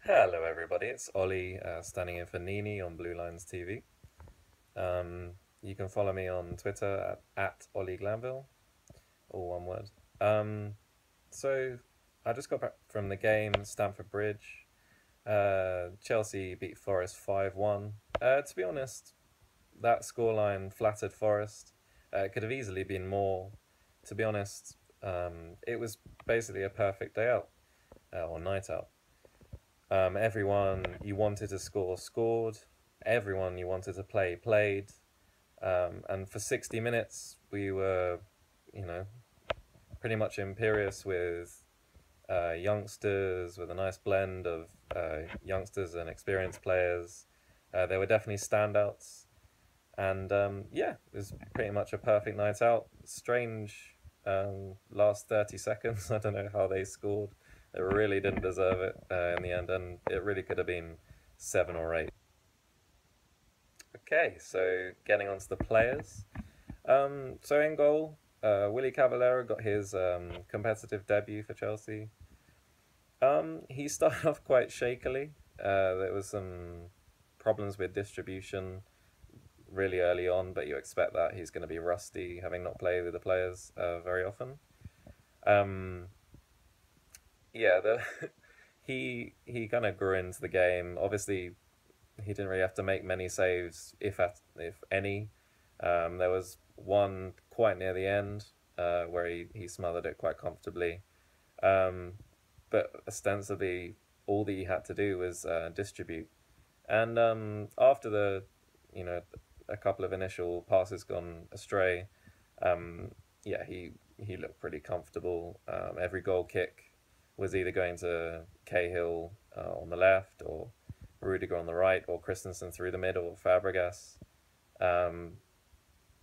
Hello, everybody. It's Ollie standing in for Nini on Blue Lines TV. You can follow me on Twitter at Ollie Glanville, all one word. Um, so, I just got back from the game, Stamford Bridge. Chelsea beat Forest 5-1. To be honest, that scoreline flattered Forest. It could have easily been more. To be honest, it was basically a perfect day out, or night out. Everyone you wanted to score scored. Everyone you wanted to play played. And for 60 minutes, we were, you know, pretty much imperious with youngsters, with a nice blend of youngsters and experienced players. There were definitely standouts. And yeah, it was pretty much a perfect night out. Strange last 30 seconds. I don't know how they scored. They really didn't deserve it in the end, and it really could have been 7 or 8. Okay, so getting on to the players. So in goal, Willy Caballero got his competitive debut for Chelsea. He started off quite shakily. There was some problems with distribution really early on, but you expect that he's going to be rusty, having not played with the players very often. Um, yeah, he kind of grew into the game. Obviously, he didn't really have to make many saves, if any. There was one quite near the end where he smothered it quite comfortably. Um, but ostensibly, all that he had to do was distribute. And after you know, a couple of initial passes gone astray, um, yeah, he looked pretty comfortable. Every goal kick was either going to Cahill on the left, or Rudiger on the right, or Christensen through the middle, or Fabregas. Um,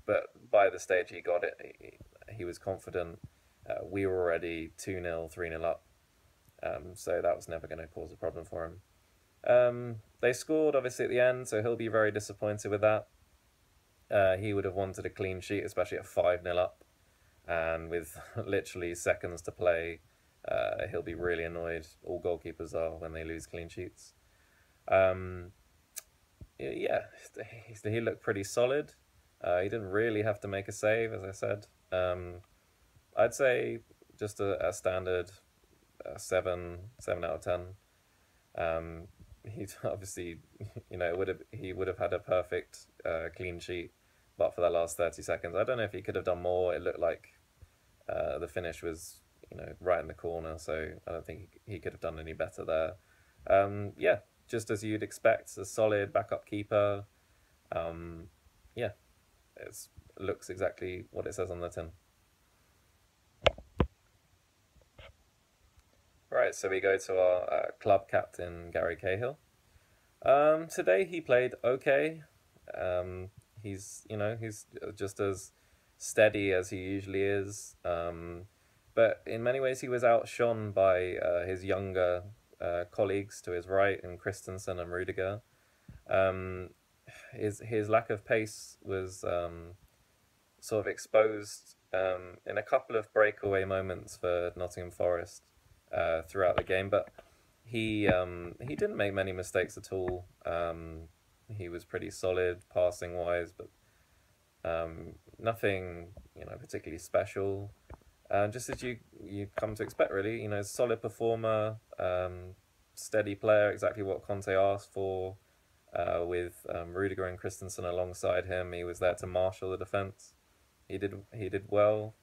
but by the stage he got it, he was confident. We were already 2-0, 3-0 up, so that was never going to cause a problem for him. They scored obviously at the end, so he'll be very disappointed with that. He would have wanted a clean sheet, especially at 5-0 up, and with literally seconds to play, he'll be really annoyed. All goalkeepers are when they lose clean sheets. Um, yeah, he looked pretty solid. He didn't really have to make a save, as I said. I'd say just a standard 7 out of 10. He's obviously, he would have had a perfect clean sheet, but for that last 30 seconds, I don't know if he could have done more. It looked like the finish was, right in the corner, so I don't think he could have done any better there. Yeah, just as you'd expect, a solid backup keeper. Yeah, it looks exactly what it says on the tin. Right, so we go to our club captain, Gary Cahill. Today he played okay. Um, he's just as steady as he usually is. But in many ways, he was outshone by his younger colleagues to his right, in Christensen and Rudiger. Um, his lack of pace was sort of exposed in a couple of breakaway moments for Nottingham Forest throughout the game, but he didn't make many mistakes at all. He was pretty solid passing wise, but nothing particularly special. Just as you come to expect, really. Solid performer, steady player, exactly what Conte asked for. With Rudiger and Christensen alongside him, he was there to marshal the defense. He did well,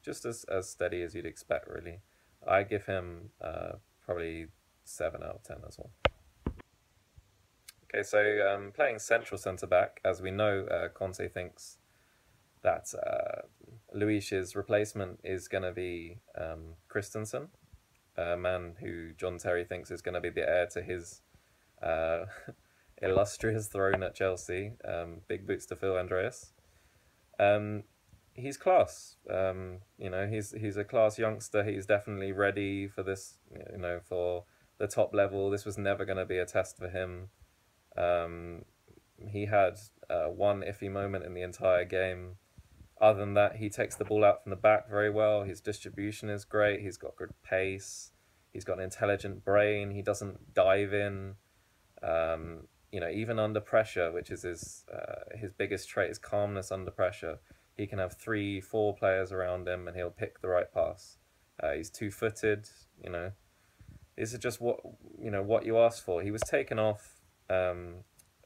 just as steady as you'd expect, really. I give him probably 7 out of 10 as well. Okay, so playing central centre back, as we know, Conte thinks that Luis's replacement is going to be Christensen, a man who John Terry thinks is going to be the heir to his uh, illustrious throne at Chelsea. Big boots to fill, Andreas. Um, he's class. He's a class youngster. He's definitely ready for this. For the top level. This was never going to be a test for him. Um, he had one iffy moment in the entire game. Other than that, he takes the ball out from the back very well. His distribution is great. He's got good pace. He's got an intelligent brain. He doesn't dive in. Even under pressure, which is his biggest trait, is calmness under pressure. He can have 3, 4 players around him, and he'll pick the right pass. He's 2-footed. This is just what you asked for. He was taken off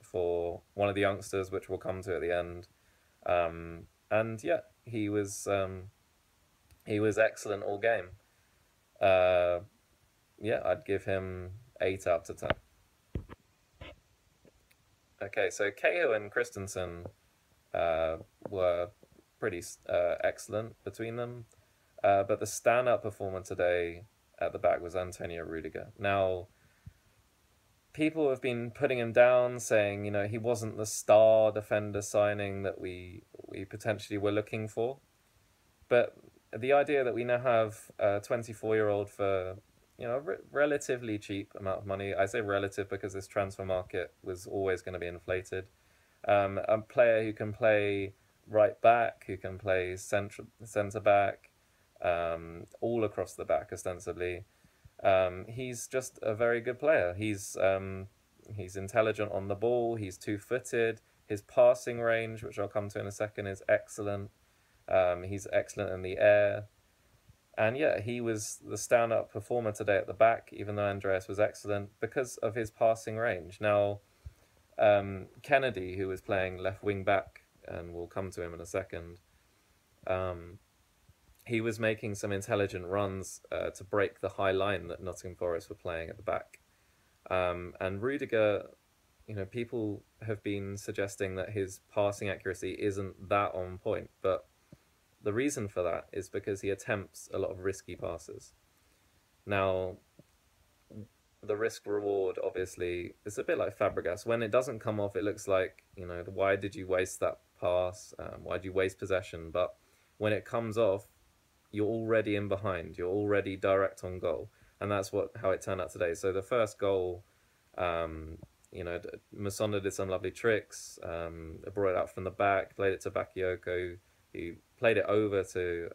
for one of the youngsters, which we'll come to at the end. And yeah, he was excellent all game. I'd give him 8 out of 10. Okay, so Cahill and Christensen were pretty excellent between them, but the standout performer today at the back was Antonio Rudiger. Now, people have been putting him down, saying he wasn't the star defender signing that we potentially were looking for, but the idea that we now have a 24-year-old for relatively cheap amount of money. I say relative because this transfer market was always going to be inflated. A player who can play right back, who can play centre back, all across the back ostensibly. He's just a very good player. He's intelligent on the ball. He's 2-footed. His passing range, which I'll come to in a second, is excellent. He's excellent in the air. And yeah, he was the stand-up performer today at the back, even though Andreas was excellent, because of his passing range. Now, Kennedy, who was playing left wing back, and we'll come to him in a second, he was making some intelligent runs to break the high line that Nottingham Forest were playing at the back. And Rudiger, people have been suggesting that his passing accuracy isn't that on point, but the reason for that is because he attempts a lot of risky passes. Now, the risk-reward, obviously, is a bit like Fabregas. When it doesn't come off, it looks like, why did you waste that pass? Why did you waste possession? But when it comes off, you're already in behind. You're already direct on goal. And that's how it turned out today. So the first goal, Musonda did some lovely tricks. Brought it out from the back, played it to Bakayoko. He played it over to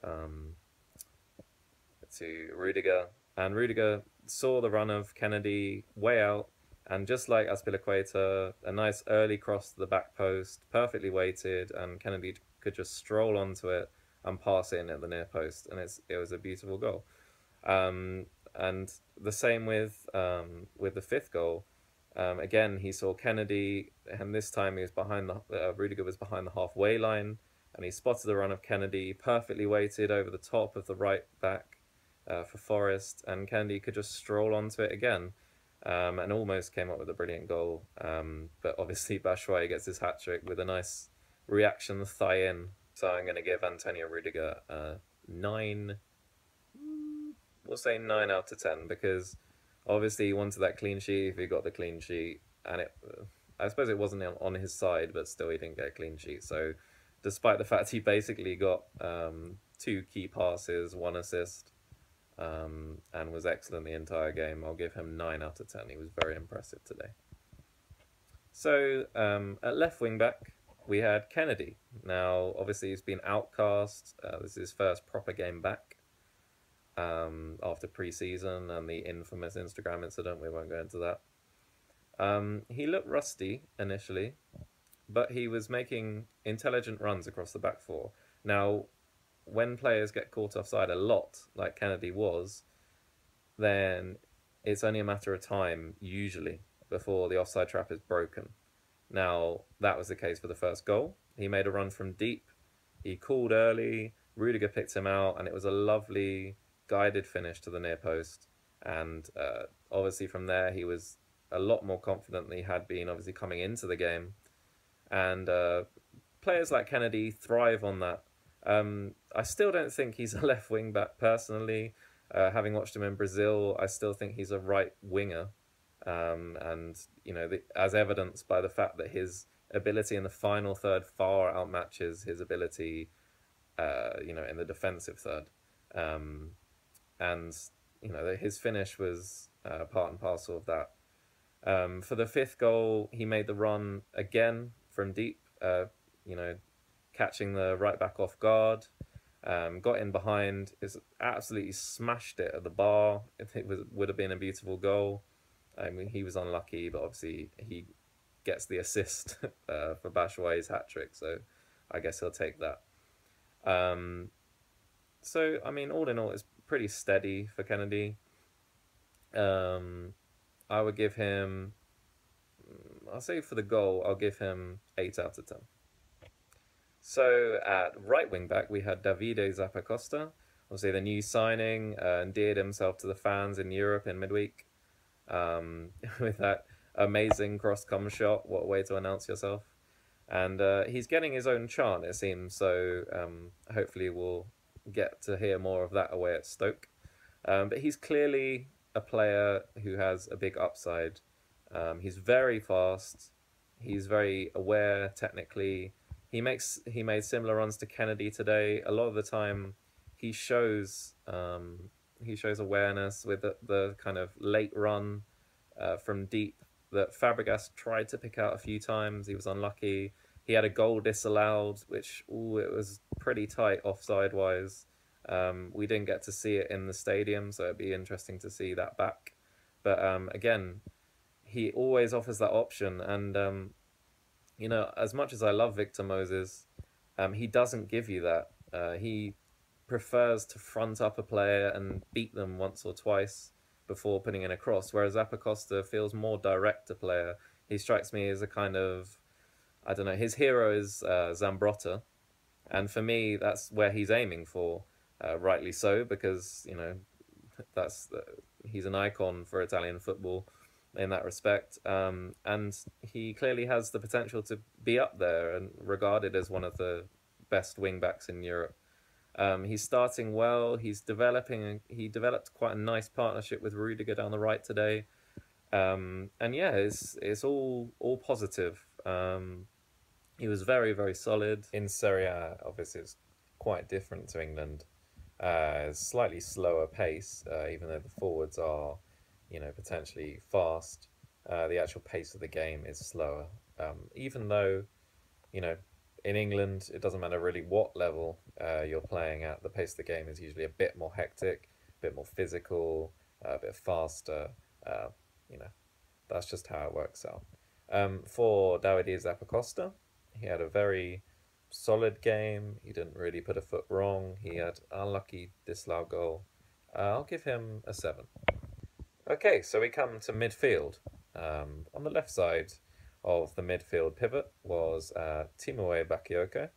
Rudiger, and Rudiger saw the run of Kennedy way out, and just like Azpilicueta, a nice early cross to the back post, perfectly weighted, and Kennedy could just stroll onto it and pass it in at the near post, and it was a beautiful goal. And the same with the fifth goal. Again, he saw Kennedy, and this time Rudiger was behind the halfway line. And he spotted the run of Kennedy, perfectly weighted over the top of the right back for Forest, and Kennedy could just stroll onto it again, and almost came up with a brilliant goal. But obviously Batshuayi gets his hat-trick with a nice reaction thigh-in. So I'm going to give Antonio Rudiger 9, we'll say 9 out of 10, because obviously he wanted that clean sheet. If he got the clean sheet, and I suppose it wasn't on his side, but still he didn't get a clean sheet. So despite the fact he basically got 2 key passes, 1 assist, and was excellent the entire game, I'll give him 9 out of 10. He was very impressive today. So at left wing back, we had Kennedy. Now, obviously, he's been outcast. This is his first proper game back after pre-season and the infamous Instagram incident. We won't go into that. He looked rusty initially, but he was making intelligent runs across the back four. Now, when players get caught offside a lot, like Kennedy was, then it's only a matter of time, usually, before the offside trap is broken. Now, that was the case for the first goal. He made a run from deep. He called early. Rudiger picked him out, and it was a lovely guided finish to the near post. And obviously from there, he was a lot more confident than he had been, obviously, coming into the game. And players like Kennedy thrive on that. I still don't think he's a left wing back personally. Having watched him in Brazil, I still think he's a right winger. And, you know, as evidenced by the fact that his ability in the final third far outmatches his ability, in the defensive third. And, you know, his finish was part and parcel of that. For the fifth goal, he made the run again from deep, catching the right back off guard. got in behind, is absolutely smashed it at the bar. It would have been a beautiful goal. I mean, he was unlucky, but obviously he gets the assist for Batshuayi's hat trick, so I guess he'll take that. Um, so I mean, all in all, it's pretty steady for Kennedy. Um, I would give him. I'll say for the goal, I'll give him 8 out of 10. So at right wing back, we had Davide Zappacosta, obviously the new signing, endeared himself to the fans in Europe in midweek with that amazing cross-come shot. What a way to announce yourself. And he's getting his own chant, it seems, so hopefully we'll get to hear more of that away at Stoke. But he's clearly a player who has a big upside. He's very fast. He's very aware technically. He made similar runs to Kennedy today. A lot of the time, he shows awareness with the kind of late run from deep that Fabregas tried to pick out a few times. He was unlucky. He had a goal disallowed, which it was pretty tight offside wise. We didn't get to see it in the stadium, so it'd be interesting to see that back. But again, he always offers that option, and as much as I love Victor Moses, he doesn't give you that. He prefers to front up a player and beat them once or twice before putting in a cross, whereas Zappacosta feels more direct a player. He strikes me as a kind of, I don't know, his hero is Zambrotta, and for me, that's where he's aiming for, rightly so, because, he's an icon for Italian football in that respect, and he clearly has the potential to be up there and regarded as one of the best wing backs in Europe. He's starting well. He developed quite a nice partnership with Rudiger down the right today, and yeah, it's all positive. He was very, very solid in Serie A. Obviously, it's quite different to England. Slightly slower pace, even though the forwards are, potentially fast. The actual pace of the game is slower. Even though, in England, it doesn't matter really what level you're playing at. The pace of the game is usually a bit more hectic, a bit more physical, a bit faster. That's just how it works out. For Davide Zappacosta, he had a very solid game. He didn't really put a foot wrong. He had an unlucky disallowed goal. I'll give him a 7. Okay, so we come to midfield. On the left side of the midfield pivot was Timothy Bakayoko.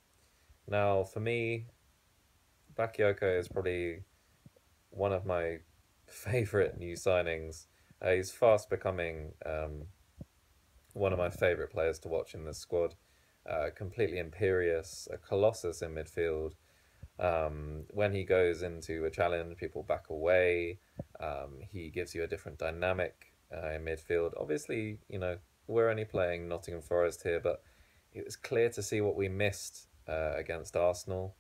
Now, for me, Bakayoko is probably one of my favourite new signings. He's fast becoming one of my favourite players to watch in this squad. Completely imperious, a colossus in midfield. When he goes into a challenge, people back away. He gives you a different dynamic in midfield. Obviously, we're only playing Nottingham Forest here, but it was clear to see what we missed against Arsenal.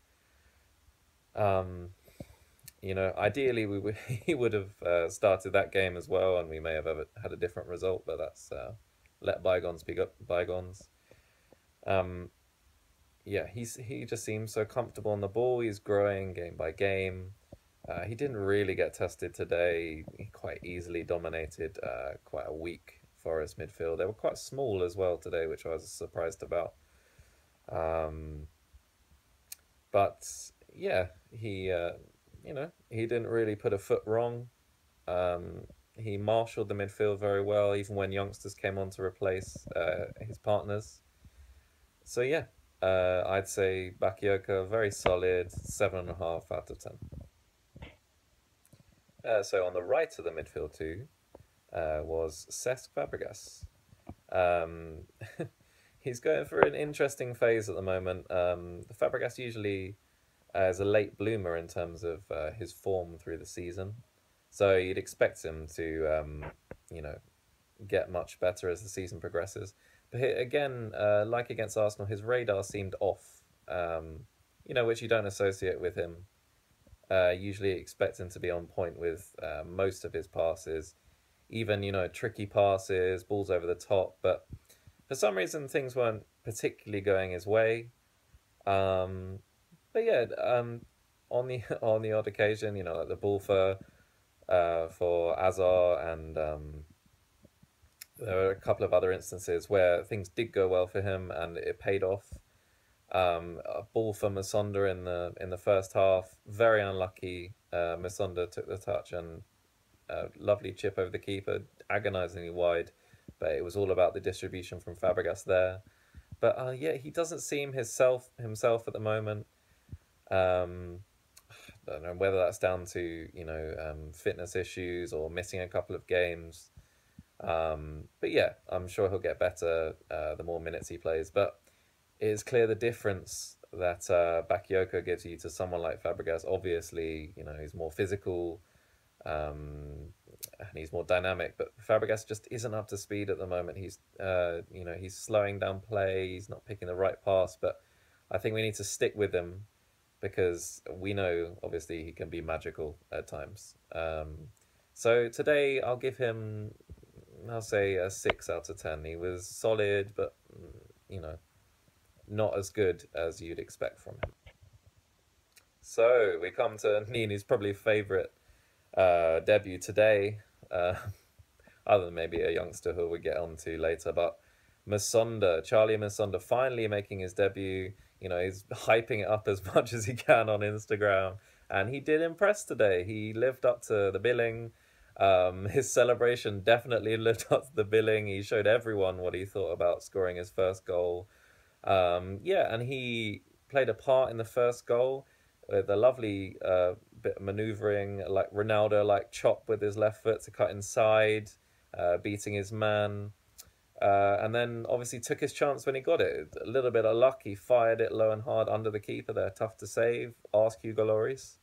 Ideally he would have started that game as well, and we may have had a different result, but that's let bygones be bygones. He just seems so comfortable on the ball. He's growing game by game. He didn't really get tested today. He quite easily dominated quite a weak Forest midfield. They were quite small as well today, which I was surprised about. But yeah, he didn't really put a foot wrong. He marshalled the midfield very well, even when youngsters came on to replace his partners. So yeah, I'd say Bakayoko, very solid, 7.5 out of 10. So on the right of the midfield too was Cesc Fabregas. He's going through an interesting phase at the moment. Fabregas usually is a late bloomer in terms of his form through the season. So you'd expect him to, get much better as the season progresses. But again, like against Arsenal, his radar seemed off, which you don't associate with him. Usually expect him to be on point with most of his passes, even, tricky passes, balls over the top. But for some reason, things weren't particularly going his way. But yeah, on the on the odd occasion, you know, like the ball for Azar, and there were a couple of other instances where things did go well for him and it paid off. A ball for Masonda in the first half, very unlucky. Masonda took the touch and lovely chip over the keeper, agonisingly wide, but it was all about the distribution from Fabregas there. But yeah, he doesn't seem himself at the moment. Um, I don't know whether that's down to fitness issues or missing a couple of games. But yeah, I'm sure he'll get better the more minutes he plays. But it is clear the difference that Bakayoko gives you to someone like Fabregas. Obviously, he's more physical, and he's more dynamic. But Fabregas just isn't up to speed at the moment. He's slowing down play. He's not picking the right pass. But I think we need to stick with him because we know, obviously, he can be magical at times. So today I'll give him, I'll say a 6 out of 10. He was solid, but not as good as you'd expect from him. So we come to Nini's probably favourite debut today, other than maybe a youngster who we get on to later. But Charlie Masonda, finally making his debut. He's hyping it up as much as he can on Instagram, and he did impress today. He lived up to the billing. His celebration definitely lived up to the billing. He showed everyone what he thought about scoring his first goal. Yeah, and he played a part in the first goal with a lovely bit of manoeuvring, like Ronaldo, like chop with his left foot to cut inside, beating his man. And then obviously took his chance when he got it. A little bit of luck. He fired it low and hard under the keeper there. Tough to save. Ask Hugo Lloris.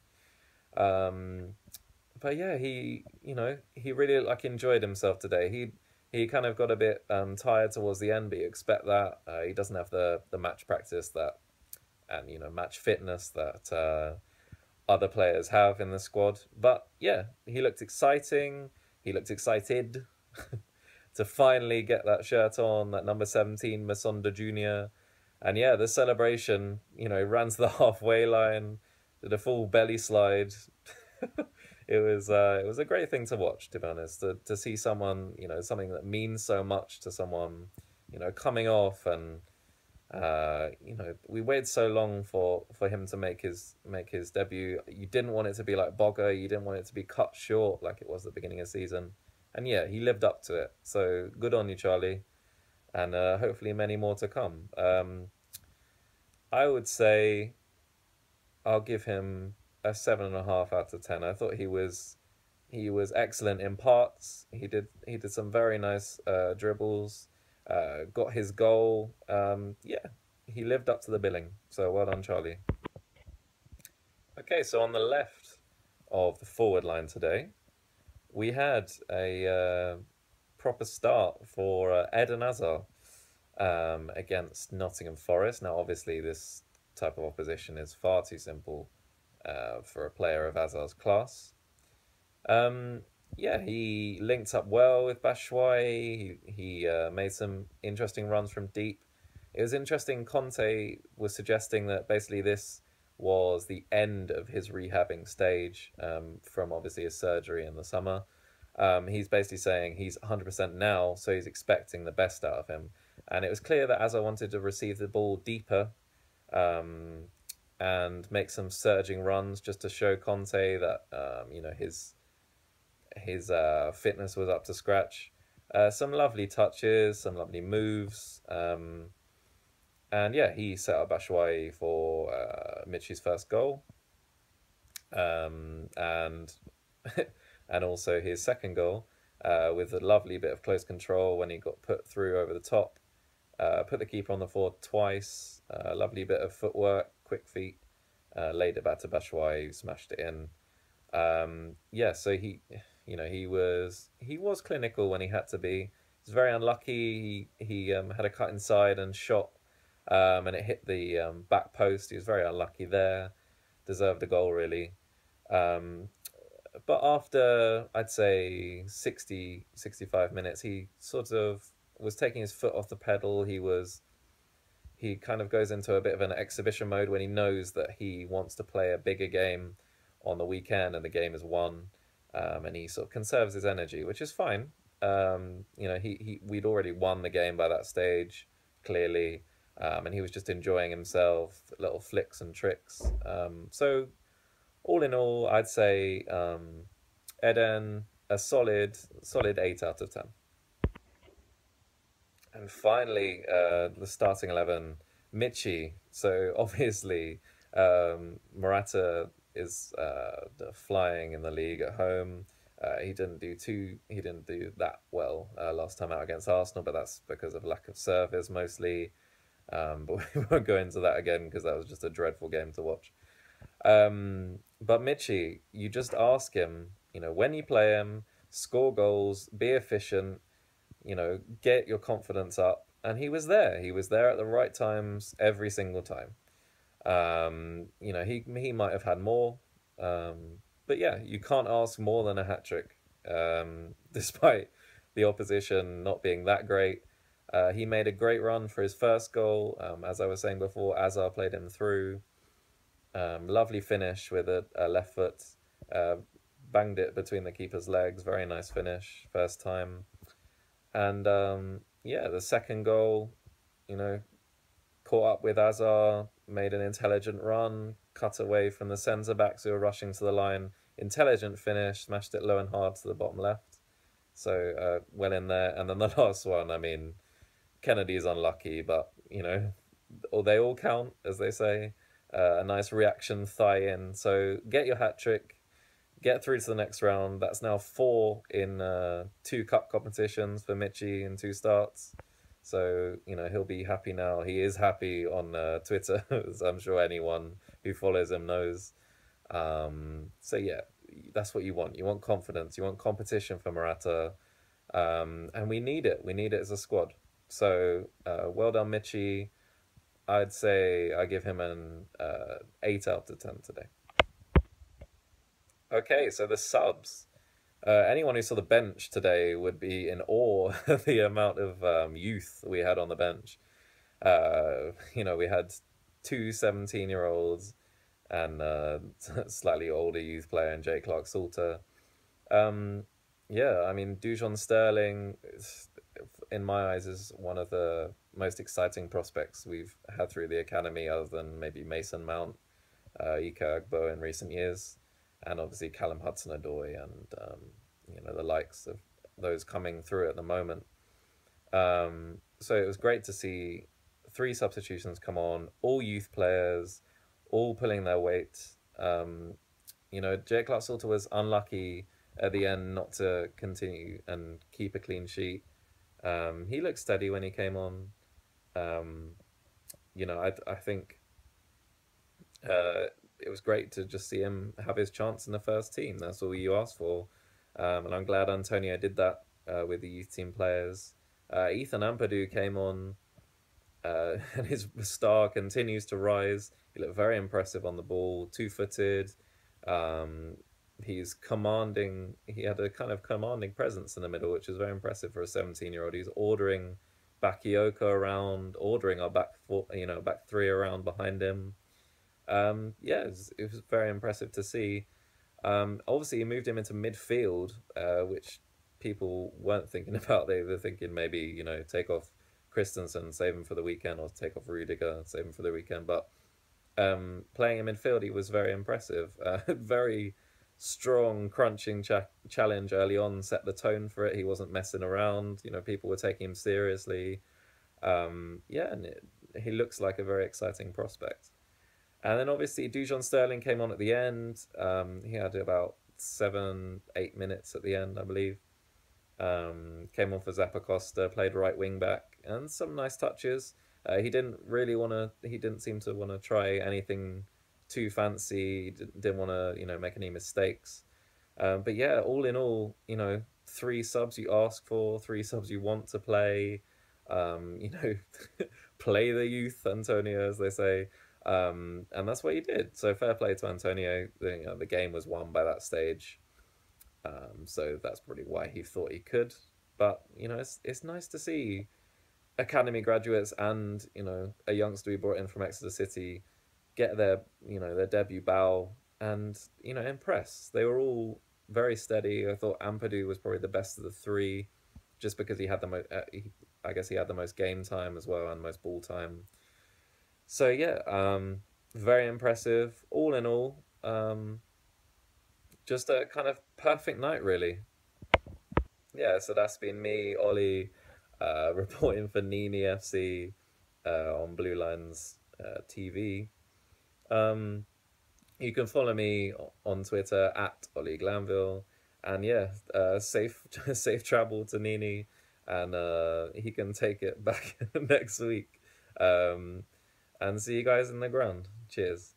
But yeah, he really enjoyed himself today. He kind of got a bit tired towards the end, but you expect that. He doesn't have the match practice and match fitness that other players have in the squad. But yeah, he looked exciting. He looked excited to finally get that shirt on, that number 17, Masonda Jr. And yeah, the celebration, ran to the halfway line, did a full belly slide. It was a great thing to watch, to be honest, to see someone, something that means so much to someone, coming off. And we waited so long for him to make his debut. You didn't want it to be like Bogger. You didn't want it to be cut short like it was at the beginning of the season. And yeah, he lived up to it. So good on you, Charlie. And hopefully many more to come. I would say I'll give him a 7.5 out of 10. I thought he was excellent in parts. He did some very nice dribbles. Got his goal. Yeah, he lived up to the billing. So well done, Charlie. Okay, so on the left of the forward line today, we had a proper start for Eden Hazard against Nottingham Forest. Now, obviously, this type of opposition is far too simple for a player of Hazard's class. Yeah, he linked up well with Batshuayi. He made some interesting runs from deep. It was interesting. Conte was suggesting that basically this was the end of his rehabbing stage from obviously his surgery in the summer. He's basically saying he's 100% now, so he's expecting the best out of him. And it was clear that Hazard wanted to receive the ball deeper and make some surging runs just to show Conte that his fitness was up to scratch. Some lovely touches, some lovely moves. And yeah, he set up Batshuayi for Michy's first goal. And and also his second goal with a lovely bit of close control when he got put through over the top. Put the keeper on the floor twice. Lovely bit of footwork, quick feet. Laid it back to Batshuayi, smashed it in. Yeah, so he was clinical when he had to be. He was very unlucky. He had a cut inside and shot, and it hit the back post. He was very unlucky there. Deserved a goal, really. But after, I'd say, 65 minutes, he sort of was taking his foot off the pedal. He was he kind of goes into a bit of an exhibition mode when he knows that he wants to play a bigger game on the weekend and the game is won, and he sort of conserves his energy, which is fine. We'd already won the game by that stage, clearly, and he was just enjoying himself, little flicks and tricks. So all in all, I'd say Eden, a solid 8 out of 10. And finally, the starting 11, Michi. So obviously, Morata is flying in the league at home. He didn't do that well last time out against Arsenal, but that's because of lack of service mostly. But we won't go into that again because that was just a dreadful game to watch. But Michi, you just ask him, when you play him, score goals, be efficient, get your confidence up. And he was there. He was there at the right times every single time. He might have had more. But yeah, you can't ask more than a hat-trick, despite the opposition not being that great. He made a great run for his first goal. As I was saying before, Azar played him through. Lovely finish with a left foot. Banged it between the keeper's legs. Very nice finish, first time. And the second goal, caught up with Azar, made an intelligent run, cut away from the centre-backs who were rushing to the line. Intelligent finish, smashed it low and hard to the bottom left. So well in there. And then the last one, I mean, Kennedy's unlucky, but, they all count, as they say. A nice reaction thigh in. So get your hat-trick, get through to the next round. That's now 4 in 2 cup competitions for Michi in 2 starts. So, he'll be happy now. He is happy on Twitter, as I'm sure anyone who follows him knows. So, yeah, that's what you want. You want confidence. You want competition for Morata. And we need it. We need it as a squad. So, well done, Michi. I'd say I give him an 8 out of 10 today. Okay, so the subs. Anyone who saw the bench today would be in awe of the amount of youth we had on the bench. We had 2 17-year-olds and a slightly older youth player in Jake Clark-Salter. Dujon Sterling, in my eyes, is one of the most exciting prospects we've had through the academy, other than maybe Mason Mount, Ike Agbo in recent years, and obviously Callum Hudson-Odoi and the likes of those coming through at the moment. So it was great to see 3 substitutions come on, all youth players, all pulling their weight. Jake Clark-Salter was unlucky at the end not to continue and keep a clean sheet. He looked steady when he came on. I think it was great to just see him have his chance in the first team. That's all you asked for. And I'm glad Antonio did that with the youth team players. Ethan Ampadu came on, and his star continues to rise. He looked very impressive on the ball, 2-footed. He's commanding. He had a kind of commanding presence in the middle, which is very impressive for a 17-year-old. He's ordering Bakayoko around, ordering our back 3 around behind him. It was very impressive to see. Obviously, he moved him into midfield, which people weren't thinking about. They were thinking maybe, take off Christensen, save him for the weekend, or take off Rudiger, save him for the weekend. But playing in midfield, he was very impressive. Very strong, crunching challenge early on, set the tone for it. He wasn't messing around. People were taking him seriously. He looks like a very exciting prospect. And then obviously Dujon Sterling came on at the end. He had about 7-8 minutes at the end, I believe. Came on for Zappacosta, played right wing back, and some nice touches. He didn't seem to want to try anything too fancy. Didn't want to, make any mistakes. But yeah, all in all, 3 subs you ask for, 3 subs you want to play. Play the youth, Antonio, as they say. And that's what he did. So fair play to Antonio. The game was won by that stage. So that's probably why he thought he could. But, it's nice to see academy graduates and a youngster we brought in from Exeter City get their their debut bow and impress. They were all very steady. I thought Ampadu was probably the best of the three, just because he had the most. I guess he had the most game time as well and most ball time. So yeah, very impressive. All in all, just a kind of perfect night, really. Yeah, so that's been me, Ollie, reporting for Nini FC on Blue Lines TV. Um, you can follow me on Twitter at Ollie Glanville, and yeah, safe safe travel to Nini, and he can take it back next week. And see you guys in the ground. Cheers.